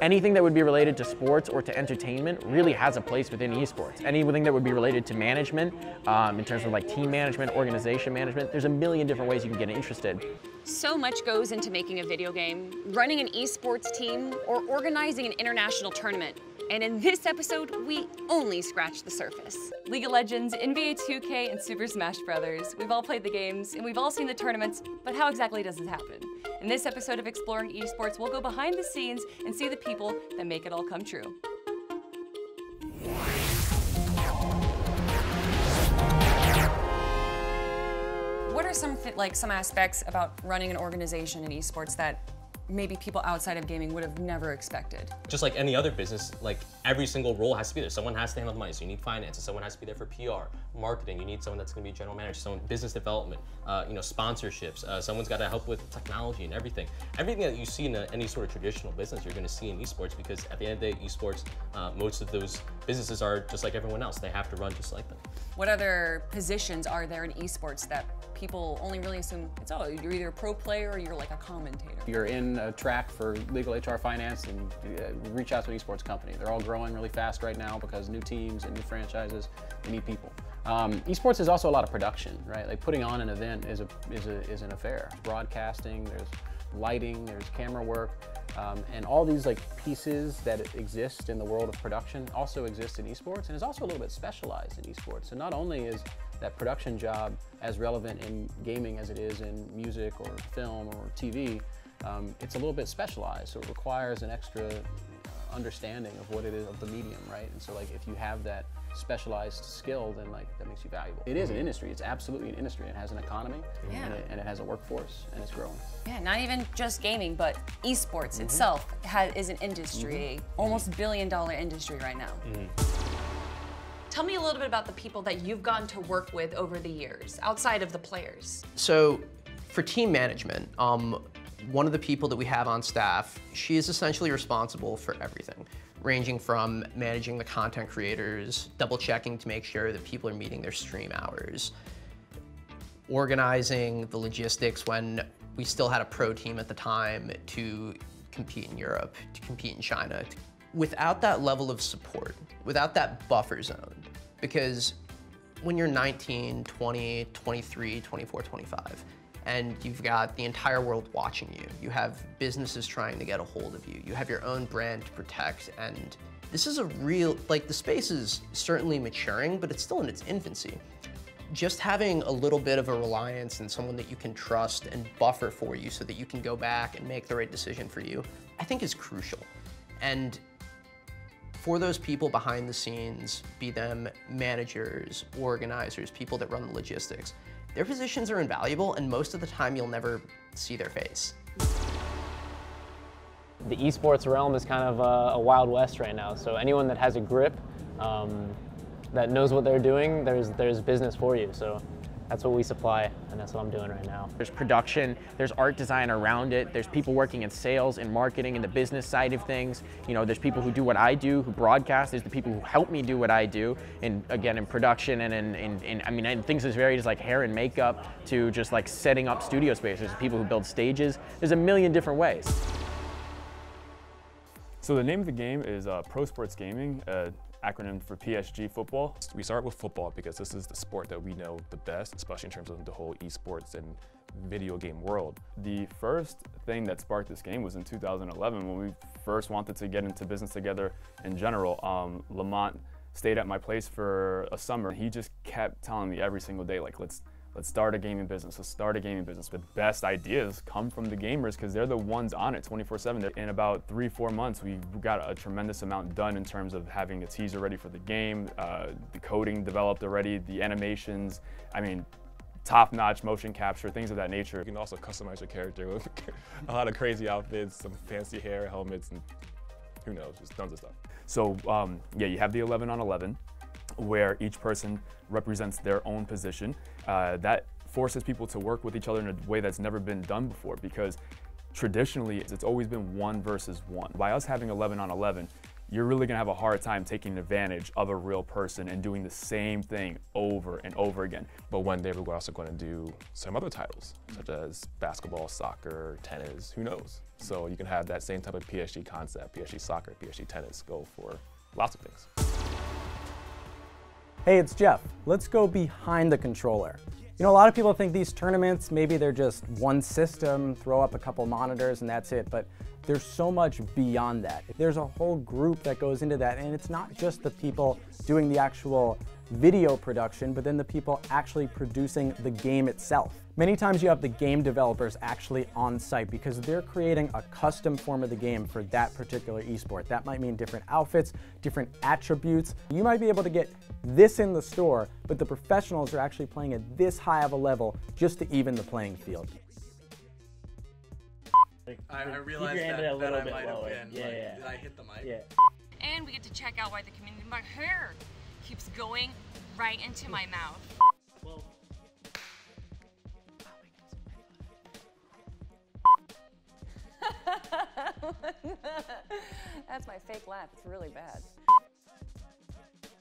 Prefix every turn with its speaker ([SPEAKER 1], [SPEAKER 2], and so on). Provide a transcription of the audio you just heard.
[SPEAKER 1] Anything that would be related to sports or to entertainment really has a place within esports. Anything that would be related to management, in terms of like team management, organization management, there's a million different ways you can get interested.
[SPEAKER 2] So much goes into making a video game, running an esports team, or organizing an international tournament. And in this episode, we only scratch the surface.
[SPEAKER 3] League of Legends, NBA 2K, and Super Smash Bros. We've all played the games, and we've all seen the tournaments, but how exactly does this happen? In this episode of Exploring Esports, we'll go behind the scenes and see the people that make it all come true. What are some aspects about running an organization in esports that maybe people outside of gaming would have never expected?
[SPEAKER 4] Just like any other business, like every single role has to be there. Someone has to handle the money, so you need finance, and someone has to be there for PR, marketing. You need someone that's going to be general manager, someone business development, sponsorships. Someone's got to help with technology and everything. Everything that you see in any sort of traditional business, you're going to see in esports, because at the end of the day, esports, most of those businesses are just like everyone else. They have to run just like them.
[SPEAKER 3] What other positions are there in esports that people only really assume you're either a pro player or you're like a commentator?
[SPEAKER 5] You're in a track for legal HR finance, and reach out to an esports company. They're all growing really fast right now because new teams and new franchises, they need people. Esports is also a lot of production, right? Like putting on an event is an affair. Broadcasting, there's lighting, there's camera work, and all these like pieces that exist in the world of production also exist in esports, and is also a little bit specialized in esports. So not only is that production job as relevant in gaming as it is in music or film or TV, it's a little bit specialized, so it requires an extra understanding of what it is of the medium, right? And so like if you have that specialized skill, then like that makes you valuable. It is an industry. It's absolutely an industry. It has an economy, and it has a workforce, and it's growing.
[SPEAKER 3] Yeah, not even just gaming, but esports itself is an industry, almost $1 billion industry right now. Tell me a little bit about the people that you've gotten to work with over the years, outside of the players.
[SPEAKER 6] So for team management, one of the people that we have on staff, she is essentially responsible for everything, ranging from managing the content creators, double checking to make sure that people are meeting their stream hours, organizing the logistics when we still had a pro team at the time to compete in Europe, to compete in China. Without that level of support, without that buffer zone, because when you're 19, 20, 23, 24, 25, and you've got the entire world watching you, you have businesses trying to get a hold of you, you have your own brand to protect, and this is a real, like the space is certainly maturing, but it's still in its infancy. Just having a little bit of a reliance on someone that you can trust and buffer for you so that you can go back and make the right decision for you, I think is crucial. And for those people behind the scenes, be them managers, organizers, people that run the logistics, their positions are invaluable, and most of the time you'll never see their face.
[SPEAKER 7] The esports realm is kind of a wild west right now, so anyone that has a grip, that knows what they're doing, there's business for you. So that's what we supply, and that's what I'm doing right now.
[SPEAKER 1] There's production, there's art design around it, there's people working in sales and marketing and the business side of things. You know, there's people who do what I do, who broadcast, there's the people who help me do what I do, and again, in production and in things as varied as like hair and makeup to just like setting up studio space. There's people who build stages. There's a million different ways.
[SPEAKER 8] So the name of the game is Pro Sports Gaming, acronym for PSG football.
[SPEAKER 9] We start with football because this is the sport that we know the best, especially in terms of the whole esports and video game world.
[SPEAKER 8] The first thing that sparked this game was in 2011 when we first wanted to get into business together in general. Lamont stayed at my place for a summer. He just kept telling me every single day, like, let's start a gaming business, let's start a gaming business. The best ideas come from the gamers because they're the ones on it 24/7. In about 3-4 months, we got a tremendous amount done in terms of having a teaser ready for the game, the coding developed already, the animations, I mean, top-notch motion capture, things of that nature.
[SPEAKER 9] You can also customize your character with a lot of crazy outfits, some fancy hair, helmets, and who knows, just tons of stuff.
[SPEAKER 8] So yeah, you have the 11 on 11. Where each person represents their own position. That forces people to work with each other in a way that's never been done before, because traditionally it's always been 1 versus 1. By us having 11 on 11, you're really gonna have a hard time taking advantage of a real person and doing the same thing over and over again.
[SPEAKER 9] But one day we're also going to do some other titles, such as basketball, soccer, tennis, who knows? So you can have that same type of PSG concept, PSG soccer, PSG tennis, go for lots of things.
[SPEAKER 10] Hey, it's Jeff. Let's go behind the controller. You know, a lot of people think these tournaments, maybe they're just one system, throw up a couple monitors and that's it, but there's so much beyond that. There's a whole group that goes into that, and it's not just the people doing the actual video production, but then the people actually producing the game itself. Many times you have the game developers actually on site because they're creating a custom form of the game for that particular esport. That might mean different outfits, different attributes. You might be able to get this in the store, but the professionals are actually playing at this high of a level just to even the playing field.
[SPEAKER 11] I realized that I might have been. Yeah. Did I hit the mic?
[SPEAKER 10] Yeah.
[SPEAKER 2] And we get to check out why the community, my hair keeps going right into my mouth.
[SPEAKER 3] That's my fake laugh. It's really bad.